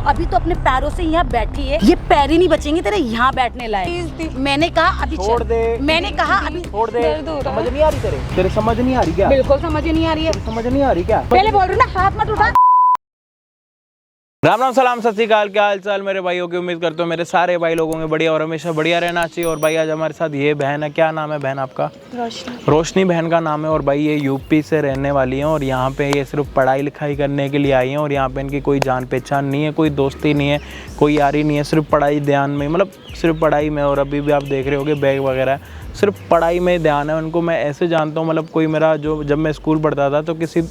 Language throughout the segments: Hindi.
अभी तो अपने पैरों से यहाँ बैठी है, ये पैर ही नहीं बचेंगे तेरे यहाँ बैठने लायक। मैंने कहा अभी छोड़ दे, मैंने कहा अभी छोड़ दे। समझ नहीं आ रही तेरे समझ नहीं आ रही क्या? बिल्कुल समझ नहीं आ रही है, समझ नहीं आ रही क्या? पहले बोल रही ना हाथ मत उठा। राम राम सलाम सत श्री अकाल, क्या हाल चाल मेरे भाइयों की। उम्मीद करते हो मेरे सारे भाई लोगों में बढ़िया और हमेशा बढ़िया रहना चाहिए। और भाई आज हमारे साथ ये बहन है, क्या नाम है बहन आपका? रोशनी बहन का नाम है। और भाई ये यूपी से रहने वाली हैं और यहाँ पे ये सिर्फ पढ़ाई लिखाई करने के लिए आई हैं। और यहाँ पे इनकी कोई जान पहचान नहीं है, कोई दोस्ती नहीं है, कोई यारी नहीं है, सिर्फ पढ़ाई ध्यान में, मतलब सिर्फ पढ़ाई में। और अभी भी आप देख रहे होगे बैग वगैरह सिर्फ पढ़ाई में ध्यान है उनको। मैं ऐसे जानता हूँ, मतलब कोई मेरा जो जब मैं स्कूल पढ़ता था तो किसी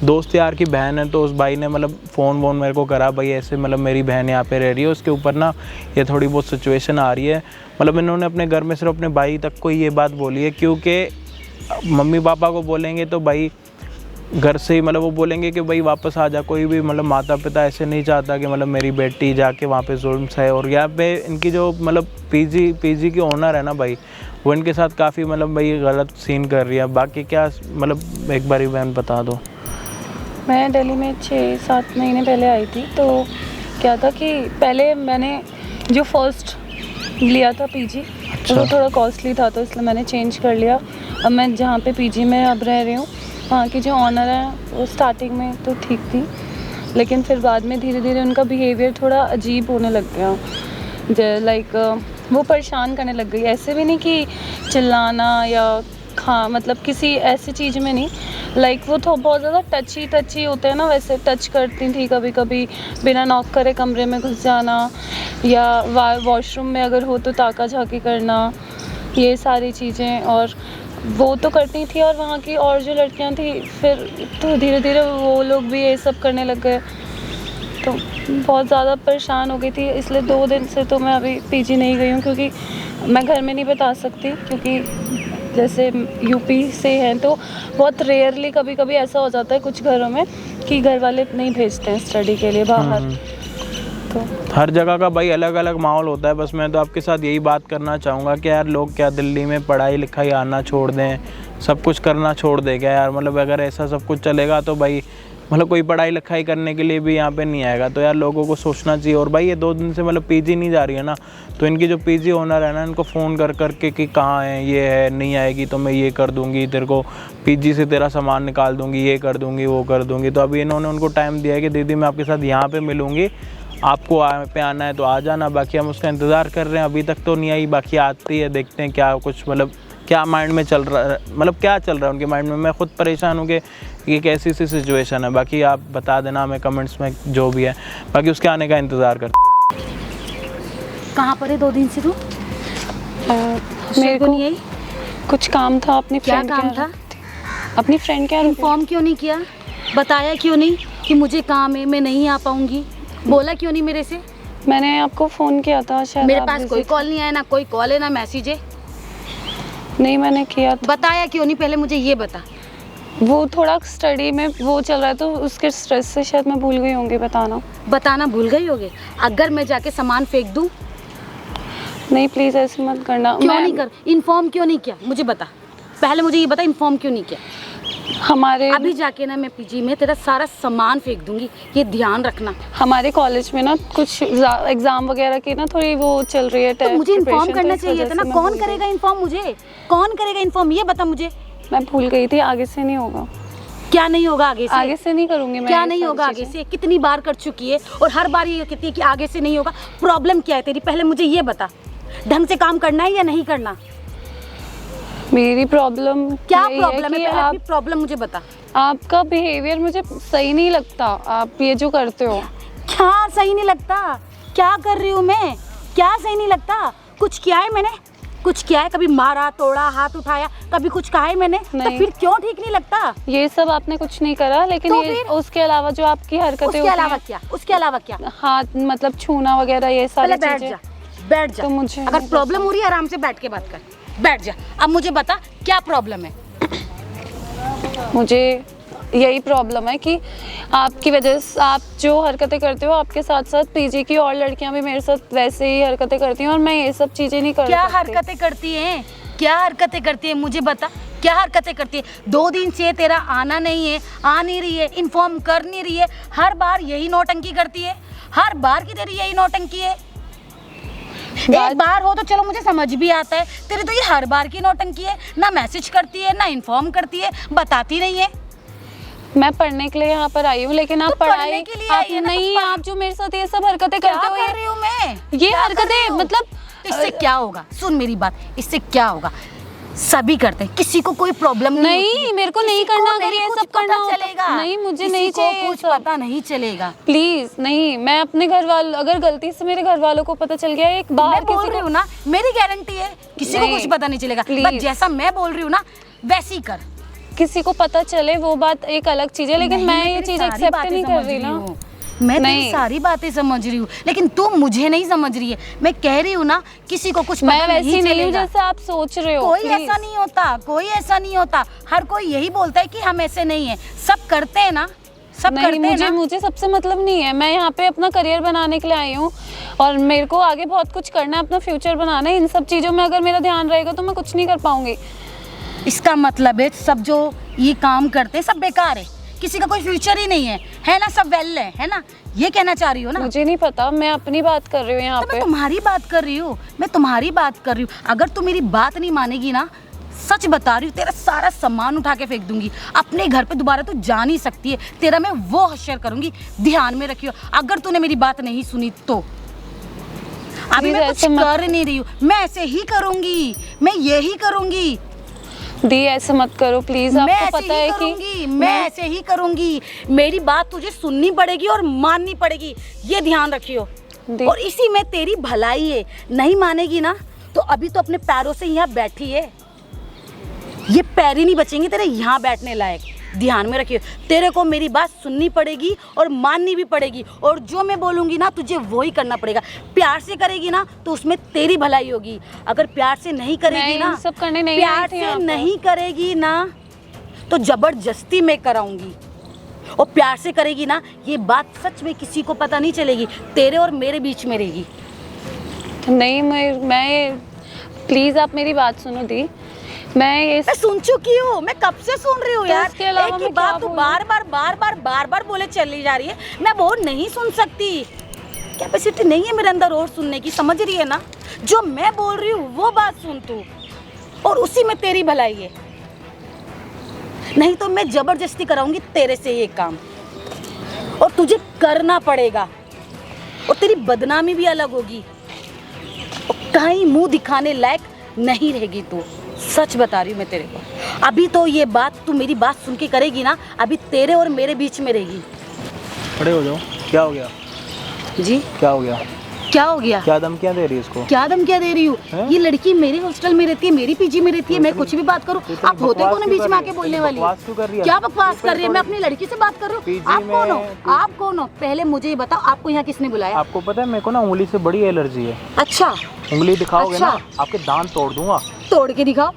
दोस्त यार की बहन है, तो उस भाई ने मतलब फ़ोन वोन मेरे को करा, भाई ऐसे मतलब मेरी बहन यहाँ पे रह रही है, उसके ऊपर ना ये थोड़ी बहुत सिचुएशन आ रही है। मतलब इन्होंने अपने घर में सिर्फ अपने भाई तक को ये बात बोली है, क्योंकि मम्मी पापा को बोलेंगे तो भाई घर से ही मतलब वो बोलेंगे कि भाई वापस आ जा। कोई भी मतलब माता पिता ऐसे नहीं चाहता कि मतलब मेरी बेटी जाके वहाँ पे जुल्म सहे। और यहाँ पे इनकी जो मतलब पीजी की ओनर है ना भाई, वो इनके साथ काफ़ी मतलब भाई गलत सीन कर रही है। बाकी क्या मतलब एक बार ही बहन बता दो। मैं दिल्ली में 6-7 महीने पहले आई थी, तो क्या था कि पहले मैंने जो फर्स्ट लिया था पीजी, तो वो थोड़ा कॉस्टली था, तो इसलिए मैंने चेंज कर लिया। अब मैं जहाँ पे पीजी में अब रह रही हूँ, वहाँ की जो ऑनर है वो स्टार्टिंग में तो ठीक थी, लेकिन फिर बाद में धीरे धीरे उनका बिहेवियर थोड़ा अजीब होने लग गया। लाइक वो परेशान करने लग गई। ऐसे भी नहीं कि चिल्लाना या मतलब किसी ऐसी चीज़ में नहीं, लाइक वो तो बहुत ज़्यादा टची होते हैं ना, वैसे टच करती थी। कभी कभी बिना नॉक करे कमरे में घुस जाना, या वॉशरूम में अगर हो तो ताका झाकी करना, ये सारी चीज़ें। और वो तो करती थी, और वहाँ की और जो लड़कियाँ थी फिर तो धीरे धीरे वो लोग भी ये सब करने लग गए। तो बहुत ज़्यादा परेशान हो गई थी, इसलिए 2 दिन से तो मैं अभी पीजी नहीं गई हूँ, क्योंकि मैं घर में नहीं बता सकती, क्योंकि जैसे यूपी से हैं तो बहुत रेयरली कभी कभी ऐसा हो जाता है कुछ घरों में कि घर वाले नहीं भेजते हैं स्टडी के लिए बाहर। तो हर जगह का भाई अलग अलग माहौल होता है। बस मैं तो आपके साथ यही बात करना चाहूँगा कि यार लोग क्या दिल्ली में पढ़ाई लिखाई आना छोड़ दें, सब कुछ करना छोड़ दें क्या यार? मतलब अगर ऐसा सब कुछ चलेगा तो भाई मतलब कोई पढ़ाई लिखाई करने के लिए भी यहाँ पे नहीं आएगा। तो यार लोगों को सोचना चाहिए। और भाई ये 2 दिन से मतलब पीजी नहीं जा रही है ना, तो इनकी जो पीजी ओनर है ना, इनको फ़ोन कर करके कि कहाँ है, ये है, नहीं आएगी तो मैं ये कर दूँगी, तेरे को पीजी से तेरा सामान निकाल दूँगी, ये कर दूँगी, वो कर दूँगी। तो अभी इन्होंने उनको टाइम दिया है कि दीदी मैं आपके साथ यहाँ पर मिलूँगी, आपको पे आना है तो आ जाना। बाकी हम उसका इंतज़ार कर रहे हैं, अभी तक तो नहीं आई, बाकी आती है, देखते हैं क्या कुछ मतलब क्या माइंड में चल रहा है, मतलब क्या चल रहा है उनके माइंड में। मैं खुद परेशान हूँ कि ये कैसी सी सिचुएशन है। बाकी आप बता देना हमें कमेंट्स में जो भी है, बाकी उसके आने का इंतज़ार करते। कहाँ पर है 2 दिन से तू? मेरे को नहीं आई, कुछ काम था अपनी क्या फ्रेंड काम था? अपनी फ्रेंड के। इन्फॉर्म क्यों नहीं किया, बताया क्यों नहीं कि मुझे काम है मैं नहीं आ पाऊँगी? बोला क्यों नहीं मेरे से? मैंने आपको फ़ोन किया था, शायद मेरे पास कोई कॉल नहीं आया, ना कोई कॉल है ना मैसेज है। नहीं मैंने किया था। बताया क्यों नहीं, पहले मुझे ये बता। वो थोड़ा स्टडी में वो चल रहा है, तो उसके स्ट्रेस से शायद मैं भूल गई होंगी बताना भूल गई होगे? अगर मैं जाके सामान फेंक दूं? नहीं प्लीज़ ऐसे मत करना। क्यों नहीं कर, इन्फॉर्म क्यों नहीं किया मुझे बता, पहले मुझे ये बता, इन्फॉर्म क्यों नहीं किया? हमारे अभी जाके ना मैं पीजी में तेरा सारा सामान फेंक दूंगी, ये ध्यान रखना। हमारे कॉलेज में ना कुछ एग्जाम वगैरह की ना थोड़ी वो चल रही है, तो मुझे इन्फॉर्म करना चाहिए था ना। कौन करेगा इन्फॉर्म मुझे, कौन करेगा इन्फॉर्म, ये बता मुझे। मैं भूल गई थी, आगे से नहीं होगा। क्या नहीं होगा आगे से? आगे से नहीं करूंगी मैं। क्या नहीं होगा आगे से? कितनी बार कर चुकी है और हर बार ये कहती है कि आगे से नहीं होगा। प्रॉब्लम क्या है तेरी, पहले मुझे ये बता। ढंग से काम करना है या नहीं करना? मेरी प्रॉब्लम क्या प्रॉब्लम है, पहले प्रॉब्लम मुझे बता। आपका बिहेवियर मुझे सही नहीं लगता, आप ये जो करते हो। क्या सही नहीं लगता? क्या कर रही हूँ मैं, क्या सही नहीं लगता? कुछ किया है मैंने? कुछ किया है? कभी मारा, तोड़ा, हाथ उठाया, कभी कुछ कहा है मैंने? तो फिर क्यों ठीक नहीं लगता? ये सब आपने कुछ नहीं करा, लेकिन तो ये उसके अलावा जो आपकी हरकतें उसके अलावा क्या? उसके अलावा क्या? हाथ मतलब छूना वगैरह, ये सारी चीजें। बैठ जा। तो मुझे अगर प्रॉब्लम हो रही है आराम से बैठ के बात कर, बैठ जा। अब मुझे बता क्या प्रॉब्लम है? मुझे यही प्रॉब्लम है कि आपकी वजह से आप जो हरकतें करते हो, आपके साथ साथ पीजी की और लड़कियां भी मेरे साथ वैसे ही हरकतें करती हैं, और मैं ये सब चीज़ें नहीं कर क्या सकती। हरकतें करती हैं? क्या हरकतें करती है मुझे बता, क्या हरकतें करती है? 2 दिन से तेरा आना नहीं है, आ नहीं रही है, इन्फॉर्म कर नहीं रही है, हर बार यही नौटंकी करती है, हर बार की तेरी यही नौटंकी है। एक बार हो तो चलो मुझे समझ भी आता है, तेरी तो ये हर बार की नौटंकी है। ना मैसेज करती है, ना इन्फॉर्म करती है, बताती नहीं है। मैं पढ़ने के लिए यहाँ पर आई हूँ, लेकिन आप तो पढ़ने पढ़ाई के लिए आप आई है ना, तो नहीं, आप जो मेरे साथ ये सब हरकतें क्या करते हो, कर रही हूँ मैं? ये क्या कर रही हरकतें हूँ? मतलब इससे क्या होगा? सुन मेरी बात, इससे क्या होगा? सभी करते हैं, किसी को कोई प्रॉब्लम नहीं होती नहीं, है। मेरे को किसी नहीं को करना, अगर नहीं ये कुछ सब करना पता होता- चलेगा। नहीं, मुझे किसी नहीं को चाहिए कुछ ये सब। पता नहीं चलेगा। प्लीज नहीं, मैं अपने घर वालों, अगर गलती से मेरे घर वालों को पता चल गया, एक मैं बाहर बोल किसी रही को हूँ ना, मेरी गारंटी है किसी को नहीं, कुछ पता नहीं चलेगा। please। बस जैसा मैं बोल रही हूँ ना वैसे ही कर। किसी को पता चले वो बात एक अलग चीज है, लेकिन नहीं, मैं ये तेरी चीज सारी एक्सेप्ट बातें नहीं कर समझ रही ना। हूँ। मैं तेरी नहीं। सारी बातें समझ रही हूँ, लेकिन तू मुझे नहीं समझ रही है। मैं कह रही हूँ ना, किसी को कुछ मैं पता वैसी नहीं नहीं हूँ चलेगा। जैसे आप सोच रहे हो। कोई please। ऐसा नहीं होता, कोई ऐसा नहीं होता। हर कोई यही बोलता है कि हम ऐसे नहीं है। सब करते हैं ना, सब नहीं, करते हैं ना। मुझे सबसे मतलब नहीं है। मैं यहाँ पे अपना करियर बनाने के लिए आई हूँ और मेरे को आगे बहुत कुछ करना है, अपना फ्यूचर बनाना है। इन सब चीज़ों में अगर मेरा ध्यान रहेगा तो मैं कुछ नहीं कर पाऊंगी। इसका मतलब है सब जो ये काम करते हैं सब बेकार है, किसी का कोई फ्यूचर ही नहीं है ना? सब वेल है ना? ये कहना चाह रही हो ना? मुझे नहीं पता, मैं अपनी बात कर रही हूँ यहाँ तो मैं पे। तुम्हारी बात कर रही हूँ, मैं तुम्हारी बात कर रही हूँ। अगर तू मेरी बात नहीं मानेगी ना, सच बता रही हूँ, तेरा सारा सामान उठा के फेंक दूंगी। अपने घर पे दोबारा तू जा नहीं सकती है। तेरा मैं वो हश्र करूंगी, ध्यान में रखियो। अगर तूने मेरी बात नहीं सुनी तो अभी मैं कुछ कर नहीं रही हूँ, मैं ऐसे ही करूंगी, मैं यही करूंगी। दी ऐसे मत करो प्लीज, मैं आपको ऐसे पता ही है करूंगी, कि मैं ऐसे ही करूंगी। मेरी बात तुझे सुननी पड़ेगी और माननी पड़ेगी, ये ध्यान रखियो। दी- और इसी में तेरी भलाई है। नहीं मानेगी ना तो अभी तो अपने पैरों से यहाँ बैठी है, ये पैर ही नहीं बचेंगे तेरे यहाँ बैठने लायक। ध्यान में रखियो, तेरे को मेरी बात सुननी पड़ेगी और माननी भी पड़ेगी। और जो मैं बोलूँगी ना तुझे वो ही करना पड़ेगा। प्यार से करेगी ना तो उसमें तेरी भलाई होगी। अगर प्यार से नहीं करेगी मैं ना, इन सब करने नहीं प्यार आई थी से यहाँ पर। नहीं करेगी ना तो जबरदस्ती मैं कराऊंगी। और प्यार से करेगी ना, ये बात सच में किसी को पता नहीं चलेगी, तेरे और मेरे बीच में रहेगी। नहीं, मैं प्लीज आप मेरी बात सुनो दी। मैं सुन चुकी हूँ, मैं कब से सुन रही हूँ तो यार। इसके अलावा एक ही मैं क्या बात तू बोलूं? बार बार बोले चली जा रही है। मैं वो नहीं सुन सकती, कैपेसिटी नहीं है मेरे अंदर और सुनने की, समझ रही है ना? जो मैं बोल रही हूँ वो बात सुन तू, और उसी में तेरी भलाई है। नहीं तो मैं जबरदस्ती कराऊंगी तेरे से ये काम, और तुझे करना पड़ेगा, और तेरी बदनामी भी अलग होगी, और कहीं मुंह दिखाने लायक नहीं रहेगी तू। सच बता रही हूँ मैं तेरे को। अभी तो ये बात तू मेरी बात सुन के करेगी ना, अभी तेरे और मेरे बीच में रहेगी। खड़े हो जाओ। क्या हो गया जी? क्या हो गया? क्या हो गया? क्या धमकियां दे रही है इसको? क्या धमकियां दे रही हूँ? हैं? ये लड़की मेरे हॉस्टल में रहती है, मेरी पीजी में रहती है, मैं कुछ भी बात करूँ तो आप होते कौन है बीच में आके बोलने वाली? बकवास क्यों कर रही है? क्या बकवास कर रही है? मैं अपनी लड़की से बात कर रही हूँ। पीजी आप कौन हो? में- आप कौन हो? पहले मुझे ये बताओ, आपको यहाँ किसने बुलाया? आपको पता है मेरे को ना उंगली से बड़ी एलर्जी है। अच्छा, उंगली दिखाओगे अच्छा। ना आपके दांत तोड़ दूंगा। तोड़ के दिखाओ।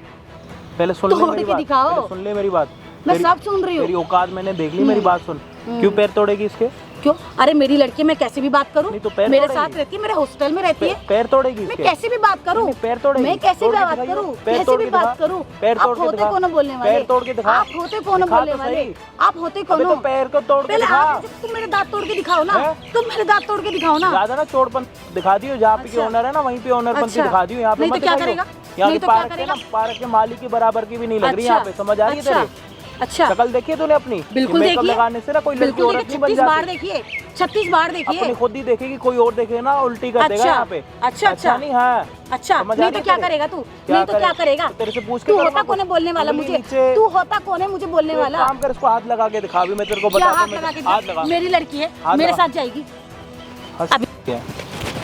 पहले सुन ले तोड़ मेरी के बात, दिखाओ। पहले सुन ले मेरी बात। मैं तेरी- सब सुन रही तेरी हूँ। औकात मैंने देख ली, मेरी बात सुन। क्यों पैर तोड़ेगी इसके? क्यों? अरे मेरी लड़की, मैं कैसे भी बात करूँ? नहीं तो पैर मेरे तोड़ेगी। साथ रहती है, मेरे हॉस्टल में रहती है, पैर तोड़ेगी मैं इसके? कैसे भी बात करूँ? नहीं, पैर तोड़ेगी। मैं कैसे तोड़ भी के बात दिखाइए। करूँ? पैर कैसे तोड़ भी के बात दिखा। करूँ? पैर आप तोड़ के होते दिखा। कौन बोलने वाले? पैर तोड़ के दिखा। आप होते कौन दिखा बोलने तो वाले? सही। आप होते कौन? अबे तो पैर को तोड़ के पहले दिखा। आप तुम मेरे दांत तोड़ के दिखाओ ना। हैं? तुम मेरे दांत तोड़ के दिखाओ ना। ज्यादा ना चोरपन दिखा दियो। जहाँ पे अच्छा। ओनर है ना वहीं पे ओनरपन अच्छा। दिखा दियो। यहाँ पे नहीं मत तो क्या दिखाइयो। करेगा? यहाँ नहीं की तो क्या पार्क है करेगा? ना, पार्क के मालिक के बराबर की भी नहीं लग रही यहाँ पे। समझ आ रही है तेरे? अच्छा, शक्ल देखी है तूने अपनी? बिल्कुल मेकअप देखिए। लगाने से ना कोई लड़की बिल्कुल औरत देखिए, नहीं बन 36 बार जाती। देखिए, 36 बार देखिए। अपनी खुद ही देखेगी, कोई और देखे ना उल्टी कर देगा अच्छा, यहाँ पे। अच्छा। नहीं है। अच्छा, समझ आ नहीं रही तो है क्या तेरे? करेगा तू? क्या नहीं तो क्या करेगा? तो तेरे से पूछ के तू करूंगा होता कौन है कुछ? बोलने वाला उंगली मुझे? नीचे। तू होता कौन है मुझे बोलने तो एक वाला? काम कर, इसको हाथ लगा के दिखा। अभी मैं तेरे को क्या बताता हाथ हूँ। लगा के हाथ दिखा? लगा। मेरी लड़की है, हाथ मेरे लगा। साथ जाएगी।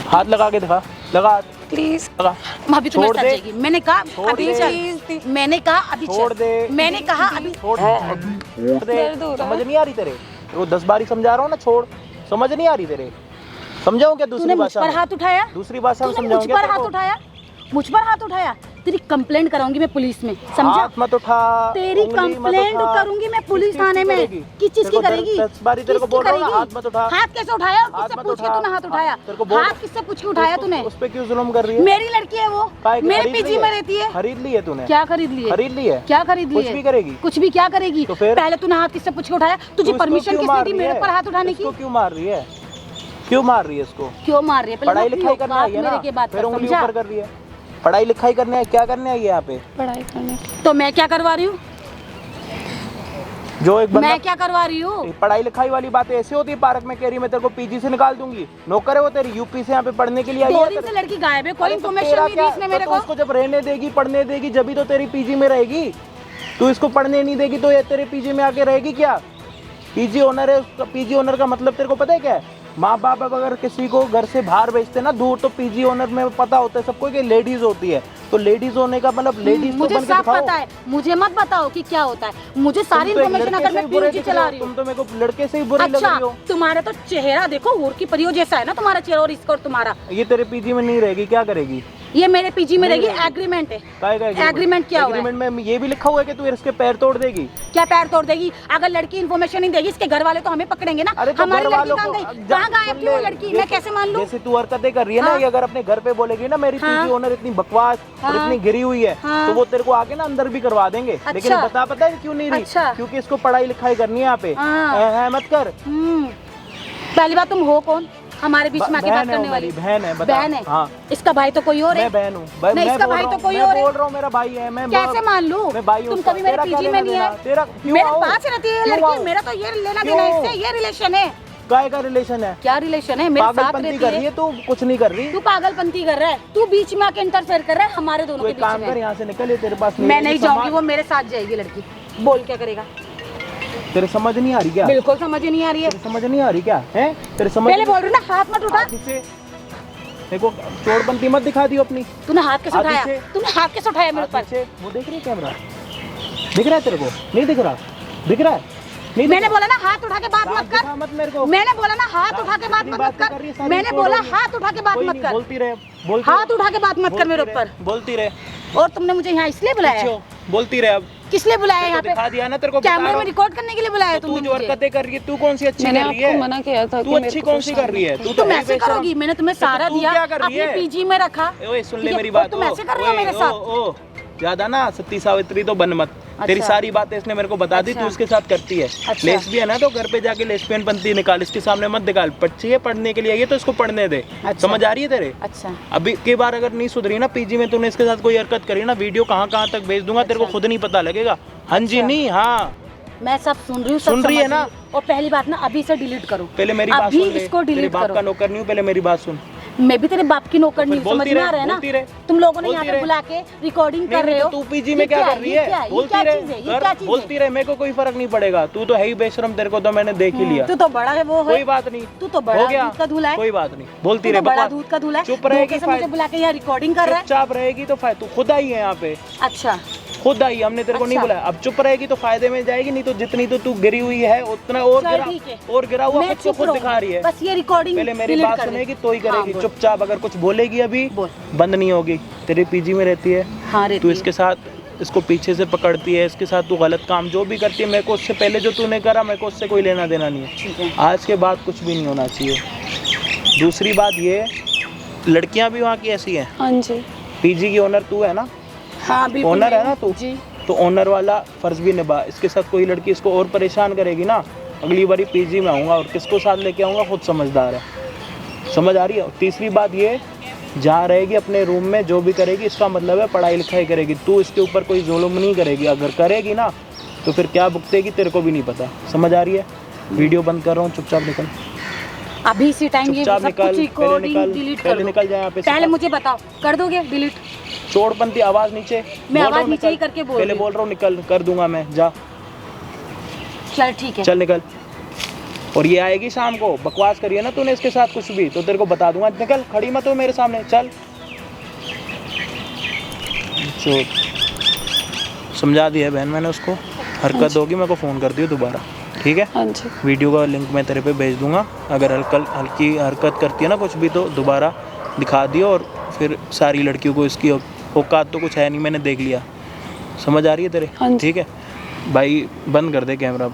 हाथ लगा के दिखा। लगा हाथ। प्लीज लगा। अभी तो मेरे छोड़ साथ दे। जाएगी। मैंने कहा छोड़ अभी दे। चल। मैंने कहा अभी छोड़ चल। दे। मैंने कहा अभी। छोड़ दे। दर्द हो रहा समझ है। नहीं आ रही तेरे? वो 10 बारी समझा रहा हूँ ना, छोड़। समझ नहीं आ रही तेरे? समझाऊं क्या तूने दूसरी मुझ भाषा पर में? हाथ उठाया? दूसरी भाषा में तूने समझाऊं मुझ क्या पर तेरे हाथ को? उठाया? मुझ पर हाथ उठाया? तेरी कंप्लेंट कराऊंगी मैं पुलिस में, समझा? हाथ मत उठा। तेरी उंगली मत कंप्लेंट उठा। करूंगी मैं पुलिस किस चीज़ थाने की में। करेगी? किस चीज तेरे की को करेगी? 10 बारी तेरे को किसकी बोल रहा हूँ ना, करेगी? हाथ मत उठा। हाथ कैसे उठाया? और हाथ किससे मत पूछ के उठा। तूने हाथ उठाया? तेरे को बोल- हाथ किससे पूछ के उठाया तूने? उस पे क्यों जुल्म कर रही है? मेरी लड़की है वो, काहे की? मेरे खरीद पीजी ली में रहती है। खरीद ली है तूने? क्या खरीद ली है? खरीद ली है? क्या खरीद ली कुछ है? भी करेगी? कुछ भी क्या करेगी? तो फिर? पहले तूने हाथ किससे पूछ के उठाया? तू तुझे इसको परमिशन क्यों किसने मार दी रही मेरे है? पर हाथ उठाने की? इसको क्यों मार रही है? क्यों मार रही है इसको? क्यों मार रही है? पढ़ाई लिखाई करने आई है ना, मेरे के बाद फिर उंगली समझा? ऊपर कर रही है। पढ़ाई लिखाई करने आई, क्या करने आई है यहाँ पे? पढ़ाई करने। तो मैं क्या करवा रही हूँ? जो एक बंदा मैं क्या करवा रही हूँ? पढ़ाई लिखाई वाली बातें ऐसी होती है पार्क में, कह रही मैं तेरे को पीजी से निकाल दूंगी। नौकर है वो तेरी, यूपी से यहाँ पे पढ़ने के लिए आई 2 है। दिन से लड़की गायब है, कोई अरे तो इन्फॉर्मेशन तेरा नहीं दी क्या? इसने मेरे तो को। उसको जब रहने देगी, पढ़ने देगी, जब ही तो तेरी पीजी में रहेगी। तू इसको पढ़ने नहीं देगी तो ये तेरे पीजी में आके रहेगी क्या? पीजी ओनर है उसका। पीजी ओनर का मतलब तेरे को पता है क्या है? माँ बाप अगर किसी को घर से बाहर भेजते ना दूर, तो पीजी ओनर में पता होता है सबको कि लेडीज होती है। तो लेडीज होने का मतलब लेडीज तो मुझे बन के सब दिखाओ। पता है, मुझे मत बताओ कि क्या होता है। मुझे सारी तुम तो एक इन्फॉर्मेशन लड़के अगर से मैं ही बुरे पीजी दिख रहे चला हो। रही हूँ। तुम तो मेरे को लड़के से ही बुरी लग अच्छा, रही हो। तुम्हारा तो चेहरा देखो, हूर की परियो जैसा है ना तुम्हारा चेहरा, और इसका और तुम्हारा। ये तेरे पीजी में नहीं रहेगी, क्या करेगी? ये मेरे पीजी में नहीं रहेगी, रहेगी। एग्रीमेंट है। काय का एग्रीमेंट क्या हुआ है? एग्रीमेंट में ये भी लिखा हुआ है कि तू इसके पैर तोड़ देगी। क्या पैर तोड़ देगी? अगर लड़की इन्फॉर्मेशन नहीं देगी, इसके घर वाले तो हमें पकड़ेंगे ना। अरे तो हमारी घर लड़की वालों कहाँ को गई? कहाँ गायब थी वो लड़की? मैं कैसे मान लूँ? जैसे तू हरकतें कर रही है ना, हाँ। ये अगर अपने घर पे बोलेगी ना मेरी हाँ। पीजी ओनर इतनी बकवास और हाँ। इतनी गिरी हुई है, हाँ। तो वो तेरे को आके ना अंदर भी करवा देंगे। लेकिन अच्छा। पता है क्यों नहीं रही? अच्छा। क्योंकि इसको पढ़ाई लिखाई करनी है यहाँ पे। हाँ। मत कर। पहली बात, तुम हो कौन हमारे बीच में आके बात बहन है करने वो वाली? मेरी, बहन है। बता। बहन है? हाँ। इसका भाई तो कोई और है। मैं बहन हूँ। नहीं, मैं इसका बोल भाई रहा तो हूँ- कोई मैं और है। बोल रहा हूँ मेरा भाई है। मैं कैसे मान लूं? मैं भाई हूँ तुम उसका। कभी मेरे तेरा क्या पीजी में लेना नहीं देना? है। तेरा क्यों मेरे आऊं? पास रहती है क्यों लड़की, आऊं? मेरा तो ये लेना क्यों? देना इससे, ये रिलेशन है। काय का रिलेशन है? क्या रिलेशन है? मेरे साथ पागलपंती रहती कर रही है। है तू, कुछ नहीं कर रही। तू पागलपंती कर रहा है, तू बीच में आके इंटरफेयर कर रहा है हमारे दोनों तू के एक काम बीच कर, में। यहाँ से निकल, ये तेरे पास मैं नहीं रहेगी। जाऊंगी, वो मेरे साथ जाएगी लड़की। बोल क्या करेगा? तेरे समझ नहीं आ रही क्या? बिल्कुल समझ ही नहीं आ रही है। तेरे समझ नहीं आ रही क्या है? तेरे समझ पहले बोल रही हूँ ना, हाथ मत उठा। आगे से देखो, चोरपंती मत दिखा दियो अपनी। तूने हाथ कैसे आगे उठाया? से। तूने हाथ कैसे उठाया मेरे ऊपर? पीछे वो देख रही है कैमरा? दिख रहा है तेरे को? नहीं दिख रहा? दिख रहा है? नहीं दिख मैंने रहा? बोला ना हाथ उठा के बात दांत मत दिखा कर। मत मेरे को। मैंने बोला ना हाथ उठा के बात इतनी मत बातें कर। कर रही है, सारी मैंने रिकॉर्ड बोला हो रही है। हाथ उठा के बात कोई मत नहीं, कर। बोलती रहे, बोलती हाथ रहे, उठा के बात मत कर मेरे बोलती ऊपर। रहे, बोलती रहे। और तुमने मुझे यहाँ इसलिए बुलाया पीछे है? हो, बोलती रहे। अब किस लिए बुलाया है तेरे यहाँ को दिखा पे? दिया ना, तेरे को बता कैमरे रहा में हूँ। रिकॉर्ड करने के लिए बुलाया है तो तू तुमने जो मुझे? हरकतें कर रही है, तू कौन सी अच्छी मैंने कर रही आपको है? मना किया था तू कि मेरे अच्छी को कौन सी कर रही है? तू तुम है ऐसे बेशरम। करोगी? मैंने तुम्हें तो सहारा तू दिया, क्या कर रही अपने है? पीजी में रखा। ओए सुन ले ठीक है? मेरी और बात। तुम ऐसे कर रही हो ओए, मेरे ओ, साथ? ओ, ज्यादा ना सती सावित्री तो बन मत। तेरी सारी बातें इसने मेरे को बता दी, तू अच्छा। उसके साथ करती है। अच्छा। लेस्बियन है तो घर पे जाके लेस्बियन पंथी निकाल, इसके सामने मत निकाल। बच्ची है, पढ़ने के लिए आई है तो इसको पढ़ने दे। अच्छा। समझ आ रही है तेरे? अच्छा। अभी के बार अगर नहीं सुधरी ना, पीजी में तूने इसके साथ कोई हरकत करी ना, वीडियो कहाँ कहाँ तक भेज दूंगा, तेरे को खुद नहीं पता लगेगा। हाँ जी नहीं हाँ। मैं सब सुन रही हूँ, सब सुन रही है समझ ना? और पहली बात ना, अभी से डिलीट करो। पहले मेरी बात अभी सुन ले। इसको तेरे डिलीट बाप करो। का नौकर नहीं हूँ, पहले मेरी बात सुन। मैं भी तेरे बाप की नौकर नहीं फिर हूँ, समझ बोलती में रहे, आ रहा है ना? बोलती रहे। तुम लोगों ने यहाँ बोलती पे रहे। बुला के रिकॉर्डिंग कर रहे नहीं हो। तो तू पीजी ये में क्या कर रही ये है? क्या? ये बोलती क्या रहे, चीज़ है? ये कर, क्या चीज़ बोलती है? रहे, मेरे को कोई फर्क नहीं पड़ेगा। तू तो है ही बेशरम, तेरे को तो मैंने देख ही लिया। तू तो बड़ा है, वो है। कोई बात नहीं, तू तो बड़ा हो गया, दूध का धूला है। कोई बात नहीं, बोलती तू रहे। तो बड़ा बकवास। दूध का धूला है। चुप रहेगी, धोखे से मुझे बुला के यहाँ रिकॉर्डिंग कर रहा है। चुपचाप रहेगी तो तू खुद आई है यहाँ पे, अच्छा। खुद आई, हमने तेरे को नहीं अच्छा। बुलाया। अब चुप रहेगी तो फायदे में जाएगी, नहीं तो जितनी तो तू गिरी हुई है उतना और चल गिरा, ठीक है। और गिरा हुआ मैं खुद को चुप खुद रहूंगी। दिखा रही है। बस ये रिकॉर्डिंग पहले मेरी delete बात कर दे। सुनेगी तो ही हाँ, करेगी। बोल। चुपचाप अगर कुछ बोलेगी अभी बोल। बंद नहीं होगी। तेरी पीजी में रहती है, हाँ रहती तू है। इसके साथ, इसको पीछे से पकड़ती है, इसके साथ तू गलत काम जो भी करती है, मेरे को उससे पहले जो तूने करा, मेरे को उससे कोई लेना देना नहीं ठीक है। है। आज के बाद कुछ भी नहीं होना चाहिए। दूसरी बात ये, लड़कियां भी वहाँ की ऐसी हैं। हाँ जी। पीजी की ओनर तू है ना? हाँ बिल्कुल। ओनर है ना तू? जी। तो ओनर वाला फर्ज भी निभा। इसके साथ कोई लड़की इसको और परेशान करेगी ना, अगली बारी पीजी में आऊँगा और किसको साथ लेके आऊँगा, खुद समझदार है। समझ आ रही है? तीसरी बात ये, जहाँ रहेगी अपने रूम में जो भी करेगी, इसका मतलब है पढ़ाई लिखाई करेगी। तू इसके ऊपर कोई जुल्म नहीं करेगी। अगर करेगी ना तो फिर क्या भुगतेगी तेरे को भी नहीं पता। समझ आ रही है? वीडियो बंद कर रहा हूँ, चुपचाप निकल, अभी इसी टाइम ये चुपचाप सब निकल, कुछ पहले रिकॉर्डिंग निकल, डिलीट कर पहले दो। निकल जाए यहाँ पे से। पहले मुझे बताओ, कर दोगे डिलीट? चोरपंती आवाज नीचे, मैं बोल आवाज रहा हूँ, नीचे ही निकल। करके बोल पहले रही हूँ। बोल रहा हूँ निकल, कर दूंगा मैं, जा चल ठीक है। चल निकल। और ये आएगी शाम को, बकवास करिए ना तूने इसके साथ कुछ भी तो तेरे को बता दूंगा। निकल, खड़ी मत हो मेरे सामने, चल। चोर समझा दिया है बहन मैंने उसको, हरकत होगी मेरे को फ़ोन कर दियो दोबारा, ठीक है? हाँ जी। वीडियो का लिंक मैं तेरे पे भेज दूंगा। अगर हल्की हरकत करती है ना कुछ भी तो दोबारा दिखा दियो, और फिर सारी लड़कियों को इसकी औकात तो कुछ है नहीं, मैंने देख लिया। समझ आ रही है तेरे? हाँ जी। ठीक है भाई, बंद कर दे कैमरा।